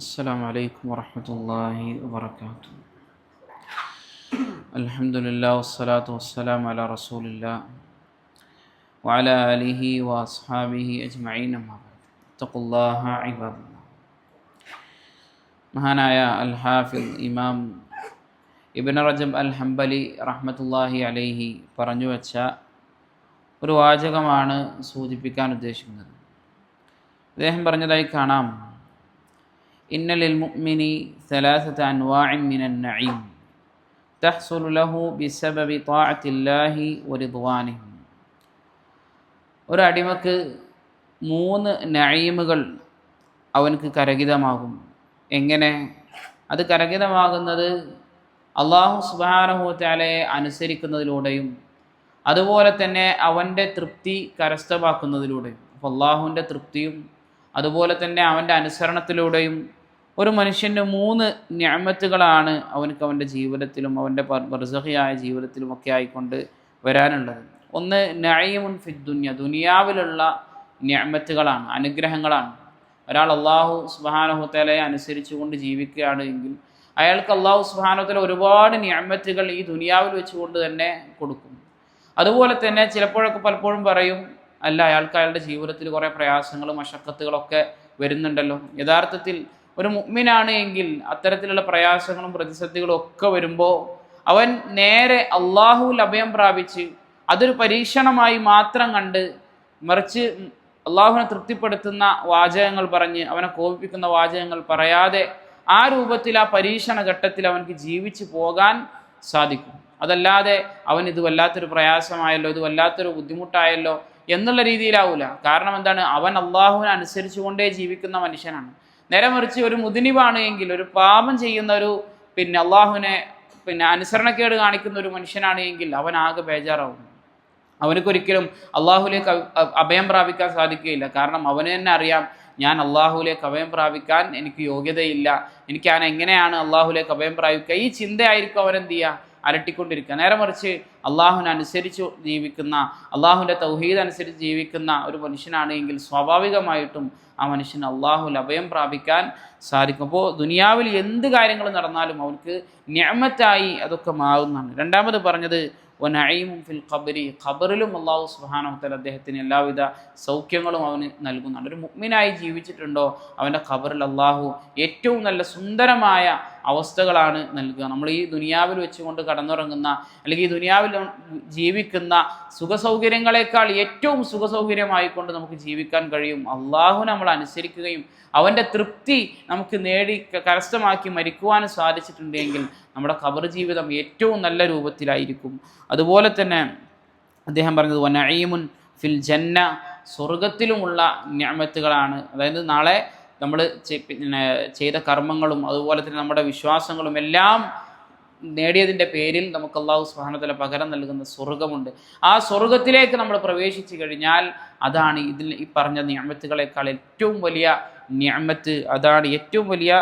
السلام عليكم ورحمة الله وبركاته. الحمد لله والصلاة والسلام على رسول الله وعلى آله وأصحابه أجمعين أما بعد. اتقوا الله عباد الله. മഹാനായ അൽ ഹാഫിദ് ഇമാം ഇബ്നു റജബ് അൽ ഹംബലി റഹ്മത്തുള്ളാഹി അലൈഹി പറഞ്ഞു വച്ച ഒരു വാചകമാണ് സൂചിപ്പിക്കാൻ ഉദ്ദേശിക്കുന്നത്. അദ്ദേഹം പറഞ്ഞതായി കാണാം: ഇന്ന ലിൽ മുഅ്മിനി സലാസത അൻവാഇൻ മിനൻ നഈം തഹ്സുലു ലഹു ബിസബബി ത്വാഅത്തില്ലാഹി വറിദ്വാനിഹി. ഒരു അടിമക്ക് 3 നഈമുകൾ അവനക്ക് കരഗിതമാകും. എങ്ങനെ? അത് കരഗിതമാകുന്നത് അല്ലാഹു സുബ്ഹാനഹു വ തആലയെ അനുസരിക്കുന്നതിലൂടെയും അതുപോലെ തന്നെ അവൻ്റെ തൃപ്തി കരസ്ഥമാക്കുന്നതിലൂടെയും. അപ്പോൾ അള്ളാഹുവിൻ്റെ തൃപ്തിയും അതുപോലെ തന്നെ അവൻ്റെ അനുസരണത്തിലൂടെയും ഒരു മനുഷ്യൻ്റെ 3 നിഅമത്തുകളാണ് അവനക്ക് അവൻ്റെ ജീവിതത്തിലും അവൻ്റെ ബർസഖിയായ ജീവിതത്തിലുമൊക്കെ ആയിക്കൊണ്ട് വരാനുള്ളത്. ഒന്ന് നഈമുൻ ഫിദ് ദുനിയ, ദുനിയാവിലുള്ള നിഅമത്തുകളാണ്, അനുഗ്രഹങ്ങളാണ്. ഒരാൾ അല്ലാഹു സുബ്ഹാനഹു വ തആലയെ അനുസരിച്ചുകൊണ്ട് ജീവിക്കുകയാണ് എങ്കിൽ അയാൾക്ക് അല്ലാഹു സുബ്ഹാനഹു വ തആല ഒരുപാട് നിഅമത്തുകൾ ഈ ദുനിയാവിൽ വെച്ചുകൊണ്ട് തന്നെ കൊടുക്കും. അതുപോലെ തന്നെ പലപ്പോഴും പറയും, അല്ല, അയാൾക്ക് അയാളുടെ ജീവിതത്തിൽ കുറേ പ്രയാസങ്ങളും മശക്കത്തുകളൊക്കെ വരുന്നുണ്ടല്ലോ. യഥാർത്ഥത്തിൽ ഒരു മുഅ്മിനാണ് എങ്കിൽ അത്തരത്തിലുള്ള പ്രയാസങ്ങളും പ്രതിസന്ധികളും ഒക്കെ വരുമ്പോൾ അവൻ നേരെ അള്ളാഹുവിൽ അഭയം പ്രാപിച്ച് അതൊരു പരീക്ഷണമായി മാത്രം കണ്ട്, മറിച്ച് അള്ളാഹുവിനെ തൃപ്തിപ്പെടുത്തുന്ന വാചകങ്ങൾ പറഞ്ഞ് അവനെ കോപിപ്പിക്കുന്ന വാചകങ്ങൾ പറയാതെ ആ രൂപത്തിൽ ആ പരീക്ഷണ ഘട്ടത്തിൽ അവനക്ക് ജീവിച്ചു പോകാൻ സാധിക്കും. അതല്ലാതെ അവൻ ഇത് വല്ലാത്തൊരു പ്രയാസമായല്ലോ, ഇത് വല്ലാത്തൊരു ബുദ്ധിമുട്ടായല്ലോ എന്നുള്ള രീതിയിലാവൂല. കാരണം എന്താണ്? അവൻ അള്ളാഹുവിനെ അനുസരിച്ചുകൊണ്ടേ ജീവിക്കുന്ന മനുഷ്യനാണ്. നേരെ മറിച്ച് ഒരു മുദ്നിബാണ് എങ്കിൽ, ഒരു പാപം ചെയ്യുന്ന ഒരു അള്ളാഹുവിനെ അനുസരണക്കേട് കാണിക്കുന്ന ഒരു മനുഷ്യനാണ് എങ്കിൽ അവൻ ആകെ ബേജാറാവും. അവനക്കൊരിക്കലും അള്ളാഹുലേക്ക് അഭയം പ്രാപിക്കാൻ സാധിക്കുകയില്ല. കാരണം അവന് തന്നെ അറിയാം, ഞാൻ അള്ളാഹുലേക്ക് അഭയം പ്രാപിക്കാൻ എനിക്ക് യോഗ്യതയില്ല, എനിക്ക് ഞാൻ എങ്ങനെയാണ് അള്ളാഹുലേക്ക് അഭയം പ്രാപിക്കുക? ഈ ചിന്തയായിരിക്കും അവനെന്ത് ചെയ്യുക, അലട്ടിക്കൊണ്ടിരിക്കുക. നേരെ മറിച്ച് അള്ളാഹുവിനെ അനുസരിച്ച് ജീവിക്കുന്ന, അള്ളാഹുവിൻ്റെ തൗഹീദ് അനുസരിച്ച് ജീവിക്കുന്ന ഒരു മനുഷ്യനാണ് എങ്കിൽ സ്വാഭാവികമായിട്ടും ആ മനുഷ്യന് അള്ളാഹുവിൽ അഭയം പ്രാപിക്കാൻ സാധിക്കും. അപ്പോൾ ദുനിയാവിൽ എന്ത് കാര്യങ്ങൾ നടന്നാലും അവർക്ക് നിഅമത്തായി അതൊക്കെ മാറുന്നതാണ്. രണ്ടാമത് പറഞ്ഞത് വനഈമുൻ ഫിൽ ഖബ്രി, ഖബറിലും അല്ലാഹു സുബ്ഹാനഹു വ തആല അദ്ദേഹത്തിന് എല്ലാവിധ സൗഖ്യങ്ങളും അവന് നൽകുന്നുണ്ട്. ഒരു മുഅ്മിനായി ജീവിച്ചിട്ടുണ്ടോ അവൻ്റെ ഖബറിൽ അല്ലാഹു ഏറ്റവും നല്ല സുന്ദരമായ അവസ്ഥകളാണ് നൽകുക. നമ്മൾ ഈ ദുനിയാവിൽ വെച്ചുകൊണ്ട് കടന്നുറങ്ങുന്ന, അല്ലെങ്കിൽ ഈ ദുനിയാവിൽ ജീവിക്കുന്ന സുഖസൗകര്യങ്ങളെക്കാൾ ഏറ്റവും സുഖസൗകര്യമായിക്കൊണ്ട് നമുക്ക് ജീവിക്കാൻ കഴിയും അള്ളാഹു നമ്മൾ അനുസരിക്കുകയും അവൻ്റെ തൃപ്തി നമുക്ക് നേടി കരസ്ഥമാക്കി മരിക്കുവാനും സാധിച്ചിട്ടുണ്ടെങ്കിൽ നമ്മുടെ ഖബർ ജീവിതം ഏറ്റവും നല്ല രൂപത്തിലായിരിക്കും. അതുപോലെ തന്നെ അദ്ദേഹം പറഞ്ഞത് വനഈമുൻ ഫിൽ ജന്ന, സ്വർഗത്തിലുമുള്ള നിഅമത്തുകളാണ്. അതായത് നാളെ നമ്മൾ ചെയ്ത കർമ്മങ്ങളും അതുപോലെ തന്നെ നമ്മുടെ വിശ്വാസങ്ങളും എല്ലാം നേടിയതിൻ്റെ പേരിൽ നമുക്ക് അല്ലാഹു സുബ്ഹാനഹു വ തആല പകരം നൽകുന്ന സ്വർഗമുണ്ട്. ആ സ്വർഗത്തിലേക്ക് നമ്മൾ പ്രവേശിച്ചു കഴിഞ്ഞാൽ അതാണ് ഈ പറഞ്ഞ നിഅമത്തുകളെക്കാൾ ഏറ്റവും വലിയ നിഅമത്ത്, അതാണ് ഏറ്റവും വലിയ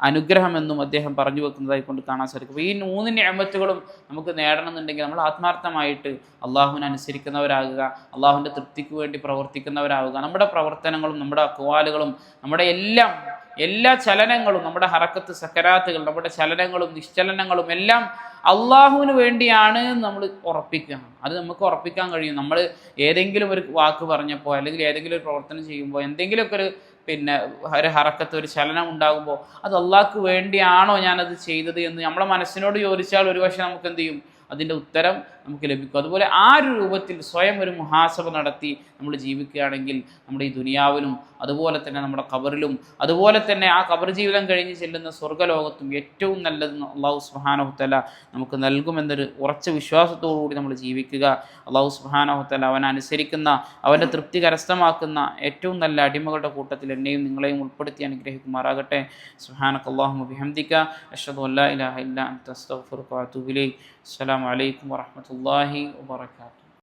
അനുഗ്രഹമെന്നും അദ്ദേഹം പറഞ്ഞു വെക്കുന്നതായി കൊണ്ട് കാണാൻ സാധിക്കും. ഈ 3 നിഅമത്തുകളും നമുക്ക് നേടണമെന്നുണ്ടെങ്കിൽ നമ്മൾ ആത്മാർത്ഥമായിട്ട് അള്ളാഹുവിനെ അനുസരിക്കുന്നവരാകുക, അള്ളാഹുവിൻ്റെ തൃപ്തിക്ക് വേണ്ടി പ്രവർത്തിക്കുന്നവരാകുക. നമ്മുടെ പ്രവർത്തനങ്ങളും നമ്മുടെ അക്വാലുകളും നമ്മുടെ എല്ലാ ചലനങ്ങളും, നമ്മുടെ ഹറക്കത്ത് സക്കരാത്തുകൾ, നമ്മുടെ ചലനങ്ങളും നിശ്ചലനങ്ങളും എല്ലാം അള്ളാഹുവിന് വേണ്ടിയാണ് നമ്മൾ ഉറപ്പിക്കുക. അത് നമുക്ക് ഉറപ്പിക്കാൻ കഴിയും. നമ്മൾ ഏതെങ്കിലും ഒരു വാക്ക് പറഞ്ഞപ്പോൾ അല്ലെങ്കിൽ ഏതെങ്കിലും ഒരു പ്രവർത്തനം ചെയ്യുമ്പോൾ എന്തെങ്കിലുമൊക്കെ ഒരു ഹറക്കത്ത്, ഒരു ചലനം ഉണ്ടാകുമ്പോൾ അത് അള്ളാഹ്ക്ക് വേണ്ടിയാണോ ഞാനത് ചെയ്തത് എന്ന് നമ്മളെ മനസ്സിനോട് ചോദിച്ചാൽ ഒരുപക്ഷെ നമുക്ക് എന്ത് ചെയ്യും, അതിൻ്റെ ഉത്തരം നമുക്ക് ലഭിക്കും. അതുപോലെ ആ ഒരു രൂപത്തിൽ സ്വയം ഒരു മുഹാസബ നടത്തി നമ്മൾ ജീവിക്കുകയാണെങ്കിൽ നമ്മുടെ ഈ ദുനിയാവിലും അതുപോലെ തന്നെ നമ്മുടെ ഖബറിലും അതുപോലെ തന്നെ ആ ഖബർ ജീവിതം കഴിഞ്ഞ് ചെല്ലുന്ന സ്വർഗ്ഗലോകത്തും ഏറ്റവും നല്ലത് അല്ലാഹു സുബ്ഹാനഹു വ തആല നമുക്ക് നൽകുമെന്നൊരു ഉറച്ച വിശ്വാസത്തോടുകൂടി നമ്മൾ ജീവിക്കുക. അല്ലാഹു സുബ്ഹാനഹു വ തആല അവനെ അനുസരിക്കുന്ന, അവൻ്റെ തൃപ്തി കരസ്ഥമാക്കുന്ന ഏറ്റവും നല്ല അടിമകളുടെ കൂട്ടത്തിൽ എന്നെയും നിങ്ങളെയും ഉൾപ്പെടുത്തി അനുഗ്രഹിക്കുമാറാകട്ടെ. സുബ്ഹാനകല്ലാഹുമ്മ ബിഹംദിക അശ്ഹദു അല്ലാ ഇലാഹ ഇല്ലാ അൻത അസ്തഗ്ഫിറുക വ അതൂബു ഇലൈക്. അസ്സലാമു അലൈക്കും വറഹ്മത്തുള്ളാഹി വബറകാതുഹു.